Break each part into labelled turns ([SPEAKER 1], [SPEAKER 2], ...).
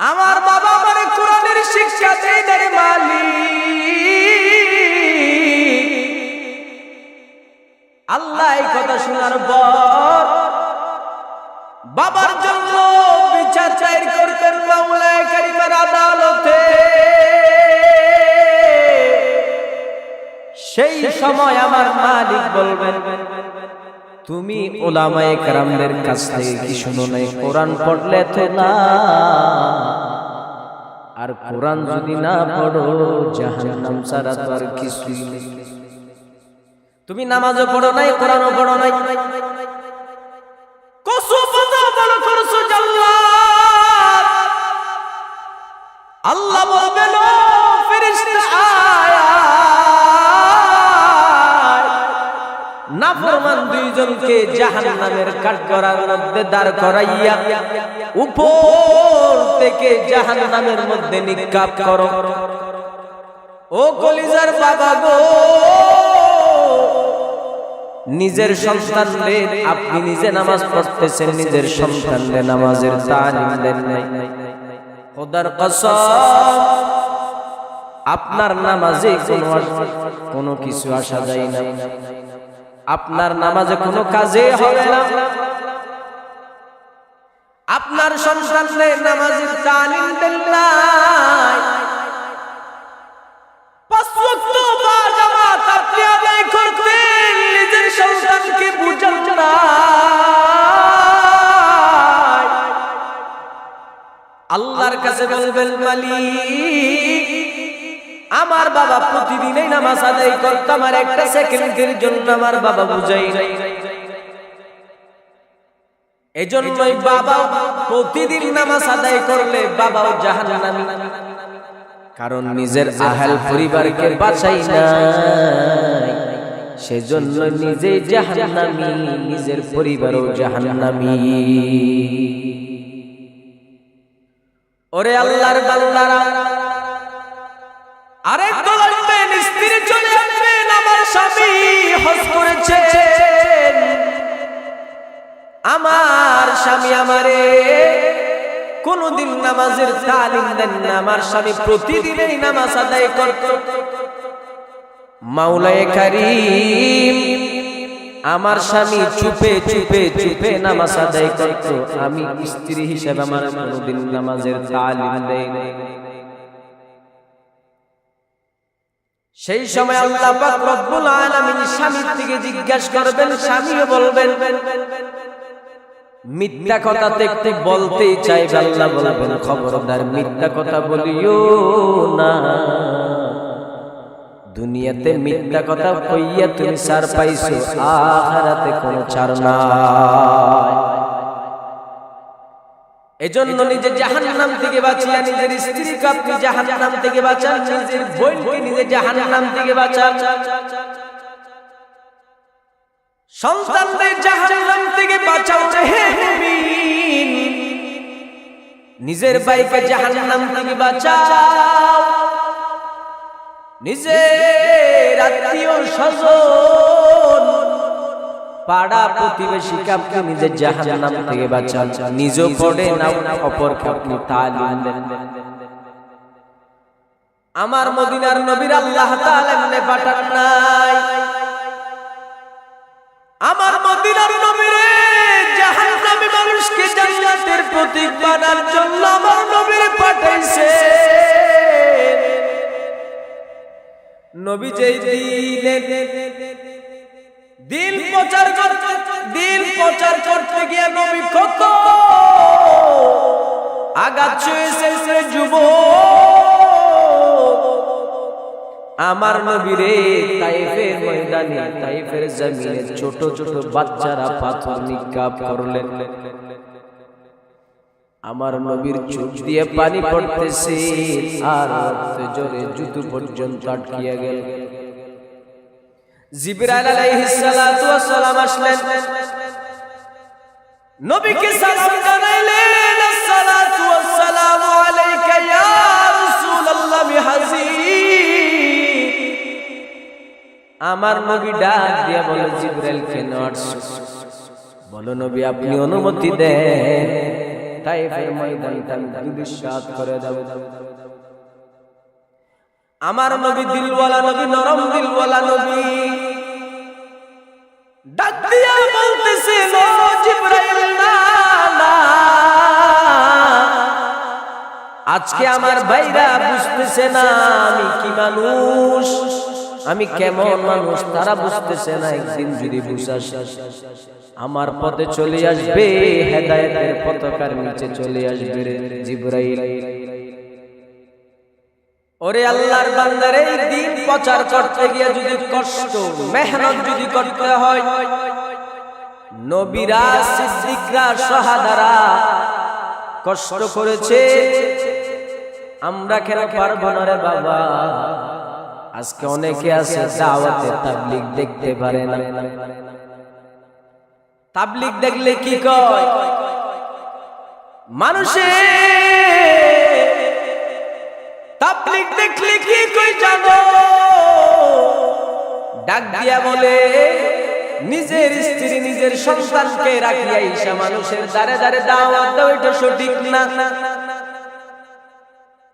[SPEAKER 1] আমার বাবা আমারে কোরআনের শিক্ষা দেয় মালিক। আল্লাহ এই কথা শোনার পর বাবার জন্য বিচার চাই করতেন মাওলায়ে কারিমের আদালতে। সেই সময় আমার মালিক বলবেন, তুমি উলামায়ে কেরামদের কাছ থেকে কি শুনো নাই? কোরআন পড়লে তো না, আর কোরআন যদি না পড়ো জাহান্নাম ছাড়া তো আর কিছুই নেই। তুমি নামাজও পড়ো নাই, কোরআনও পড়ো নাই, আল্লাহ বলবেন ও ফেরেশতা নাফরমান দুইজনকে জাহান্নামের কাঠগড়ার মধ্যে দাঁড় করাইয়া উপর থেকে জাহান্নামের মধ্যে নিক্ষেপ করো। ও কলিজার বাবা গো, নিজের সন্তানদের আপনি নিজে নামাজ পড়তেছেন, নিজের সন্তানদের নামাজের তালিম দেন নাই। খোদার কসম, আপনার নামাজে কোনো কিছু আসা যায় না, আপনার নামাজে কোনো কাজে হবে না। আপনার সন্তানদের নামাজের তালিম দেন নাই, পাঁচ ওয়াক্ত বা জামাত আপনি আদায় করতেন, নিজের সন্তানকে বুঝান না। আল্লাহর কাছে বলবেন, মালিক আমার বাবা প্রতিদিনই নামাজ আদায় করত, আমার একটা সেকেন্ডের জন্য আমার বাবা বুঝাই নাই। এজন্যই বাবা প্রতিদিন নামাজ আদায় করলে বাবাও জাহান্নামী, কারণ নিজের আহল পরিবারকে বাঁচাই নাই, সেজন্য নিজে জাহান্নামী, নিজের পরিবারও জাহান্নামী। ওরে আল্লাহর বান্দারা, আরেক দল আসবেন, স্ত্রী চলে আসবেন, আমার স্বামী হজ করেছেন, আমার স্বামী আমারে কোনদিন নামাজের তালিম দেন না, আমার স্বামী প্রতিদিনই নামাজ আদায় করত। মাওলায়ে কারীম, আমার স্বামী চুপে চুপে চুপে নামাজ আদায় করত, আমি স্ত্রী হিসেবে আমার কোনদিন নামাজের তালিম দেই নাই। সেই সময় আল্লাহ পাক রব্বুল আলামিন স্বামীর থেকে জিজ্ঞাসা করবেন, স্বামীও বলবেন, মিথ্যা কথা দেখতে বলতেই চাইবে, আল্লাহ বলবেন খবরদার মিথ্যা কথা বলিও না, দুনিয়াতে মিথ্যা কথা কইয়া তুমি ছাড় পাইছো, আখিরাতে কোনো ছাড় নাই। এজন্য নিজে জাহান্নাম থেকে বাঁচিয়া নিজের স্ত্রীকে আপনি জাহান্নাম থেকে বাঁচান, নিজের বোনকে নিজে জাহান্নাম থেকে বাঁচান, সন্তানদের জাহান্নাম থেকে বাঁচাও। হে মুমিন, নিজের ভাইকে জাহান্নাম থেকে বাঁচাও, নিজের আত্মীয় স্বজন পাড়া প্রতিবেশীকে আপনি নিজের জাহান্নাম থেকে বাঁচান, নিজেও পড়ে নাও, অপরকে আপনি তালিম দেন। আমার মদিনার নবীর আল্লাহ তাআলা এমনি পাঠান নাই, আমার মদিনার নবীরে জাহান্নামী মানুষকে জান্নাতের প্রতীক বানার জন্য আমার নবীরে পাঠাইছে। নবী যেই দিন প্রচার করতে গিয়ে নবী কত আঘাত সয়েছে যুবক। আমার নবীরে তায়েফের ময়দানে, তায়েফের জমিনে ছোট ছোট বাচ্চারা পাথর নিক্ষেপ করলেন, আমার নবীর চোখ দিয়ে পানি পড়তেছে, আর রক্তে জোরে জুতো পর্যন্ত আটকিয়ে গেল। জিবরাইল আলাইহিস সালাতু ওয়াস সালাম আসলেন, নবীকে সালাম জানাইলেন, আসসালাতু ওয়াস সালামু আলাইকা ইয়া রাসূলুল্লাহ বিহাজির। আমার নবী ডাক দিয়া বলে, জিবরাইল কেন আসছো? বলো নবী আপনি অনুমতি দেন, তায়েফের ময়দানটা দুলিশাত করে দাও। আমার নবী দিলওয়ালা নবী, নরম দিলওয়ালা নবী, ডাক দিয়া বলতেছে, ও জিবরাইল না না, আজকে আমার ভাইরা বুঝতেছে না আমি কি মানুষ, আমি কেমন মানুষ, তারা বুঝতেছে না। একদিন যদি বুঝাস আমার পথে চলে আসবে, হেদায়েতের পতাকার নিচে চলে আসবে রে জিবরাইল। ওরে আল্লাহর বান্দার, এই দিন প্রচার করতে গিয়ে যদি কষ্ট মেহনত যদি করতে হয়, নবীরা সিদ্দিকরা শাহাদারা কষ্ট করেছে, আমরা কেন পারবো না রে বাবা? আজকে অনেকে আছে দাওয়াতে তাবলীগ দেখতে পারে না। তাবলীগ দেখলে কি কয় মানুষে, তাবলীগ দেখলে কি কই জানো? ডাক দিয়া বলে নিজের স্ত্রী নিজের সন্তানকে রাখিয়া ঈশা মানুষের দ্বারে দ্বারে দাওয়াত দাও, এটা সঠিক না।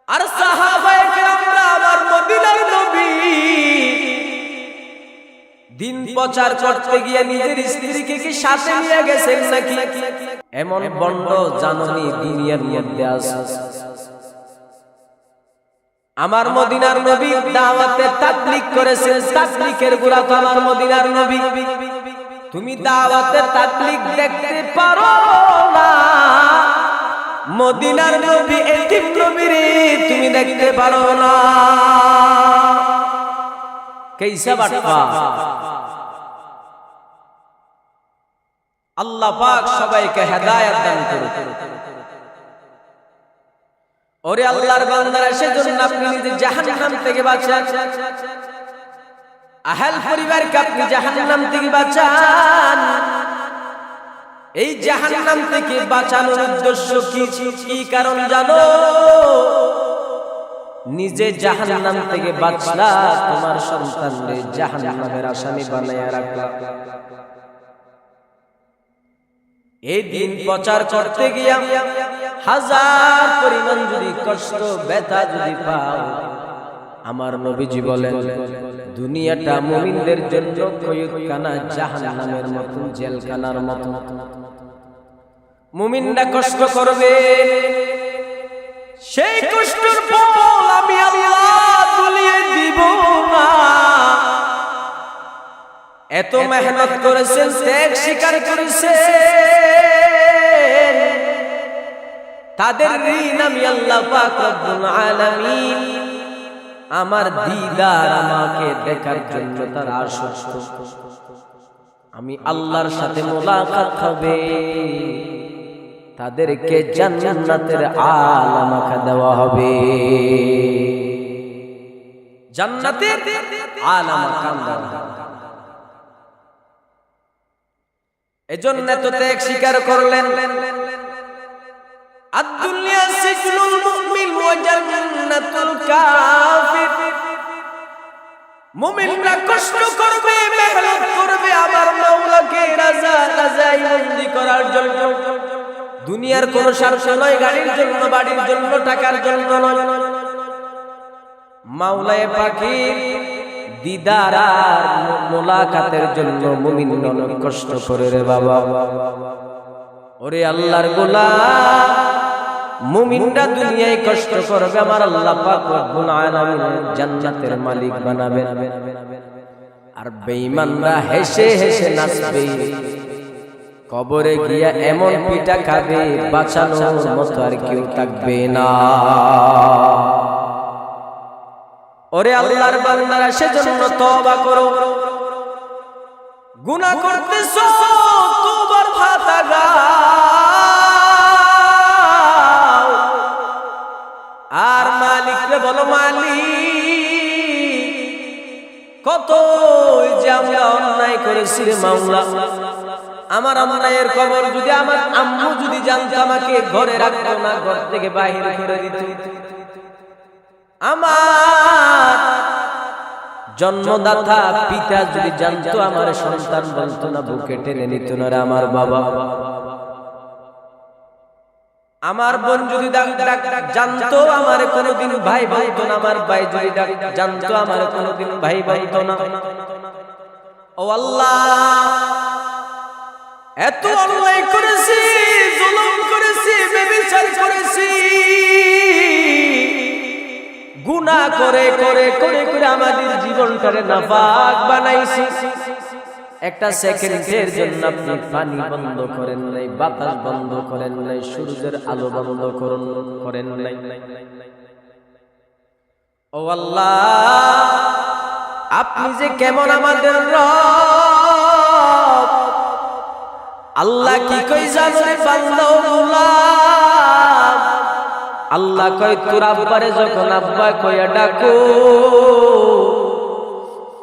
[SPEAKER 1] আর সাহাবায়ে কেরামরা আমার মদিনার নবী দিন প্রচার করতে গিয়ে নিজের স্ত্রীকে কি সাথে নিয়ে গেছেন নাকি? এমন বন্ড জাননি দুনিয়ার মধ্যে আছে। আমার মদিনার নবী দাওয়াতে তাবলীগ করেছেন, তাবলীগের গোড়া তো আমার মদিনার নবী। তুমি দাওয়াতে তাবলীগ দেখতে পারো না, মদিনার নবী এতিম নবীরে তুমি দেখতে পারো না। কেইসা বাটপা! আল্লাহ পাক সবাইকে হেদায়েত দান করুন। ওরে আল্লাহর বান্দারা, সেজন্য আপনি নিজে জাহান্নাম থেকে বাঁচান, আহল পরিবারকে আপনি জাহান্নাম থেকে বাঁচান। এই জাহান্নাম থেকে বাঁচানোর উদ্দেশ্য কি কারণ জানো? নিজে জাহান্নাম থেকে বাঁচলা, তোমার সন্তানদের জাহান্নামের আসামি বানায়া রাখলা। এই দিন প্রচার করতে গিয়া হাজার পরিমাণ যদি কষ্ট ব্যথা যদি পাও, আমার নবীজি বলেন দুনিয়াটা মুমিনদের জন্য কয়েকখানা জাহান্নামের মতো, জেলখানার মতো। মুমিনরা কষ্ট করবে, সেই কষ্টের ফল আমি আল্লাহ তুলিয়ে দিব না। এত মেহনত করেছেন, ত্যাগ স্বীকার করেছেন, তাদের ঋণ আমি আল্লাহ পাক রব্বুল আলামিন আমার দিদার আমাকে দেখার জন্য তারা আসক্ত। আমি আল্লাহর সাথে মোলাকাত হবে, তাদেরকে জান্নাতের আলামা দেওয়া হবে, জান্নাতের আলামা দেওয়া হবে। এজন্য তো ত্যাগ স্বীকার করলেন। আদ-দুনিয়া সিজনুল মুমিন ওয়া জান্নাতুল কাফির। মুমিনরা কষ্ট করবে, মেহনত করবে আমার মাওলাকে রাজাই বন্দী করার জন্য। দুনিয়ার কোনো স্বার্থ নয়, গাড়ির জন্য, বাড়ির জন্য, টাকার জন্য নয়, মাওলায়ে পাকের দিদার আর মোলাকাতের জন্য মুমিন অনেক কষ্ট করে রে বাবা। ওরে আল্লাহর গোলাম, মুমিনরা দুনিয়ায় কষ্ট করবে, আমার আল্লাহ পাক রব্বুল আলামিন জান্নাতের মালিক বানাবেন। আর বেঈমানরা হেসে হেসে নাচবে, কবরে গিয়া এমন পিটা খাবে বাঁচানোর মতো আর কেউ থাকবে না। ওরে আল্লাহর বান্দারা, সেজন্য তওবা করো। গুনাহ করতেছো, তওবার ভাতা গাও, আর মালিককে বলো মালিক কত যে আমরা অন্যায় করেছি রে মাওলা। আমার অন্যায়ের খবর যদি আমার আম্মু যদি জানতো, আমাকে ঘরে রাখতো না, ঘর থেকে বাহির করে দিত। আমার জন্মদাতা পিতা যদি জানতো, আমার সন্তান বলতো না, বুকে টেনে নিত না রে আমার বাবা। আমার বোন যদি জানতো আমার কোনোদিন ভাই বলতো না, আমার ভাই যদি জানতো আমার কোনোদিন ভাই বলতো না। ও আল্লাহ, এত অন্যায় করেছি, জুলুম করেছি, ব্যভিচার করেছি, গুনাহ করে করে করে করে আমাদের জীবনটারে নাপাক বানাইছি। একটা সেকেন্ডের জন্য আপনি পানি বন্ধ করেন নাই, বাতাস বন্ধ করেন নাই, সূর্যের আলো বন্ধ করেন নাই। ও আল্লাহ, আপনি যে কেমন আমাদের রব। আল্লাহ কি কই জানো রে বান্দা ও গোলাম, আল্লাহ কই তোর আব্বারে যখন আব্বা কইয়া ডাকো,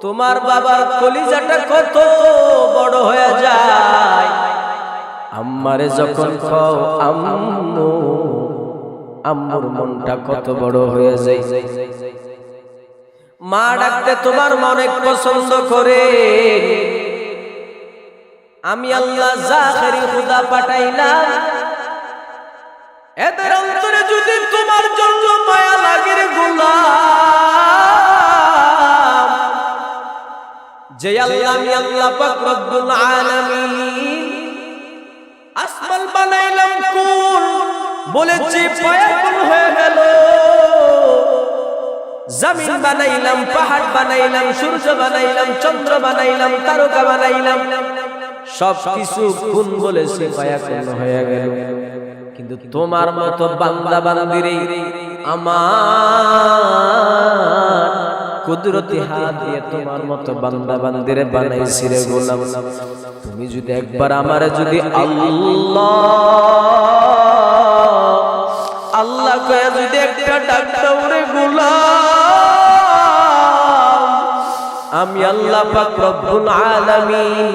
[SPEAKER 1] তোমার বাবার কলিজাটা কত বড় হয়ে যায়। আম্মারে যখন কও আম্মু, আম্মুর মনটা কত বড় হয়ে যায়। মা ডাকতে তোমার মন অনেক পছন্দ করে। আমি আল্লাহ জাহেরি খুদা পাঠাইলাম, এদের অন্তরে যদি তোমার জন্য মায়া লাগে রে গোলাম, যে আল্লাহ আমি আল্লাহ পাক রব্বুল আলামিন আসমান বানাইলাম কুল বলেছি পায়াকুল হয়ে গেল, জমিন বানাইলাম, পাহাড় বানাইলাম, সূর্য বানাইলাম, চন্দ্র বানাইলাম, তারকা বানাইলাম, সব কিছু কুন বলেছি পায়াকুল হয়ে গেল। কিন্তু তোমার মতো বান্দা বান্দিরে আমার কুদরতি হাত দিয়ে তোমার মতো বান্দা বান্দিরে বানাইছি রে গোলাম। তুমি যদি একবার আমারে যদি আল্লাহ আল্লাহ কয়ে যদি একটা ডাক দাও রে গোলাম, আমি আল্লাহ পাক রব্বুল আলামিন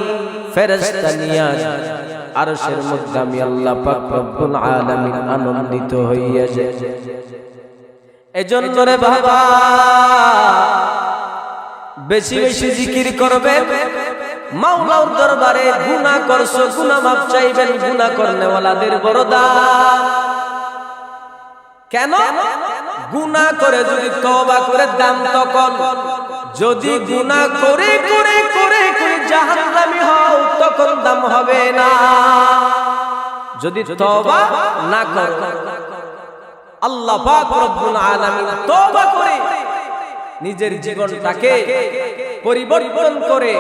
[SPEAKER 1] ফেরেশতা নিয়ে আরশের মধ্যে আমি আল্লাহ পাক রব্বুল আলামিন আনন্দিত হইয়া যায়। এজন্য রে বাবা বেশি বেশি জিকির করবেন, মাওলার দরবারে গুনাহ করছো গুনাহ মাফ চাইবেন, গুনাহ করনেওয়ালাদের বড় দান। কেন? গুনাহ করে যদি তওবা করে দাম তখন, যদি গুনাহ করে করে করে করে জাহান্নামী হও তখন দাম হবে না। যদি তওবা না করো, আল্লাহ পাক রব্বুল আলামিন তওবা করে নিজের জীবনটাকে পরিবর্তন করে